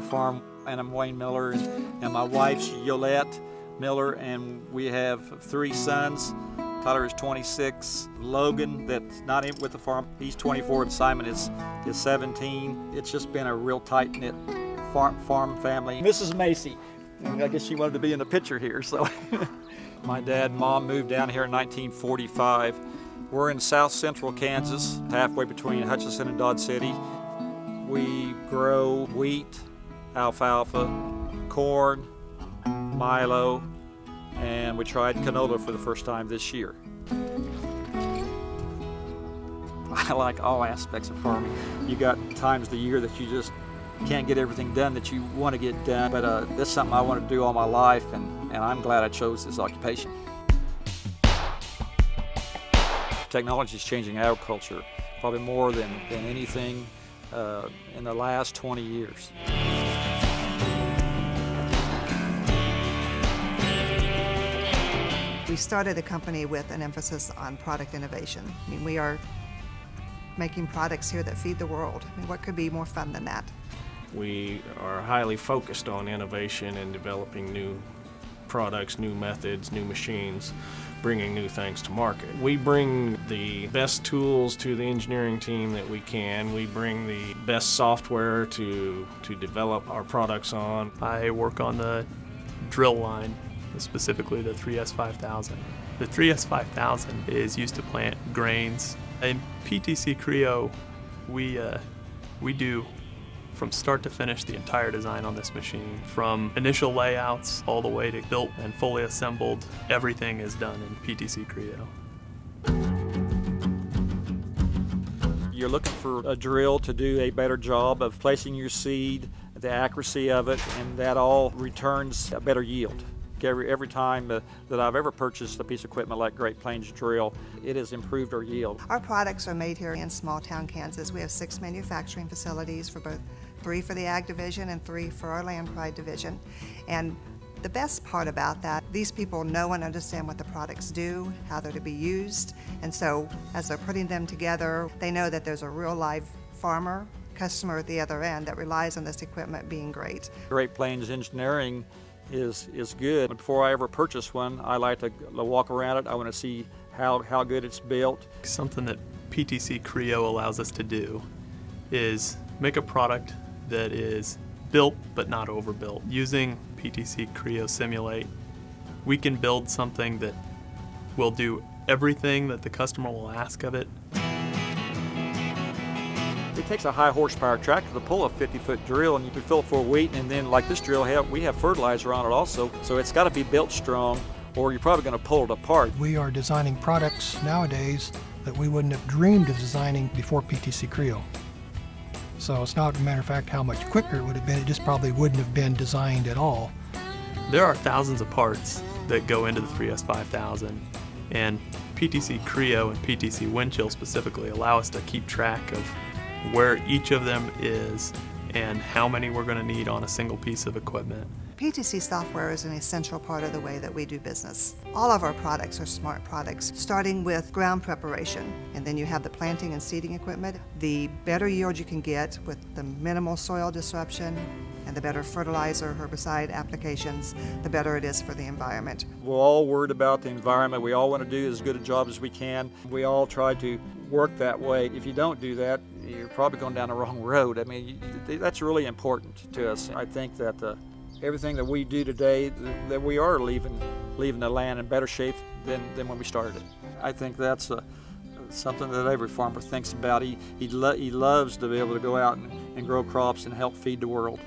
farm, and I'm Wayne Miller, and my wife's Yolette Miller, and we have 3 sons. Tyler is 26. Logan, that's not with the farm, he's 24, and Simon is 17. It's just been a real tight-knit farm family. Mrs. Macy, and I guess she wanted to be in the picture here, so. My dad and mom moved down here in 1945. We're in south central Kansas, halfway between Hutchinson and Dodge City. We grow wheat, alfalfa, corn, milo, and we tried canola for the first time this year. I like all aspects of farming. You got times of the year that you just can't get everything done that you want to get done, but this is something I want to do all my life, and I'm glad I chose this occupation. Technology is changing agriculture probably more than anything in the last 20 years. We started the company with an emphasis on product innovation. I mean, we are making products here that feed the world. I mean, what could be more fun than that? We are highly focused on innovation and developing new products, new methods, new machines, bringing new things to market. We bring the best tools to the engineering team that we can. We bring the best software to develop our products on. I work on the drill line, specifically the 3S5000. The 3S5000 is used to plant grains. In PTC Creo, we do from start to finish the entire design on this machine. From initial layouts all the way to built and fully assembled, everything is done in PTC Creo. You're looking for a drill to do a better job of placing your seed, the accuracy of it, and that all returns a better yield. Every time that I've ever purchased a piece of equipment like Great Plains Drill, it has improved our yield. Our products are made here in small town Kansas. We have 6 manufacturing facilities, for both 3 for the Ag Division and 3 for our Land Pride Division. And the best part about that, these people know and understand what the products do, how they're to be used, and so as they're putting them together, they know that there's a real live farmer, customer at the other end that relies on this equipment being great. Great Plains Engineering is good. Before I ever purchase one, I like to walk around it. I want to see how good it's built. Something that PTC Creo allows us to do is make a product that is built but not overbuilt. Using PTC Creo Simulate, we can build something that will do everything that the customer will ask of it. It takes a high horsepower tractor to pull a 50-foot drill, and you can fill it full of wheat, and then like this drill, we have fertilizer on it also, so it's got to be built strong or you're probably going to pull it apart. We are designing products nowadays that we wouldn't have dreamed of designing before PTC Creo. So it's not a matter of fact how much quicker it would have been, it just probably wouldn't have been designed at all. There are thousands of parts that go into the 3S5000, and PTC Creo and PTC Windchill specifically allow us to keep track of where each of them is and how many we're going to need on a single piece of equipment. PTC software is an essential part of the way that we do business. All of our products are smart products, starting with ground preparation, and then you have the planting and seeding equipment. The better yield you can get with the minimal soil disruption and the better fertilizer, herbicide applications, the better it is for the environment. We're all worried about the environment. We all want to do as good a job as we can. We all try to work that way. If you don't do that, you're probably going down the wrong road. I mean, that's really important to us. I think that everything that we do today, that we are leaving the land in better shape than when we started it. I think that's something that every farmer thinks about. He loves to be able to go out and grow crops and help feed the world.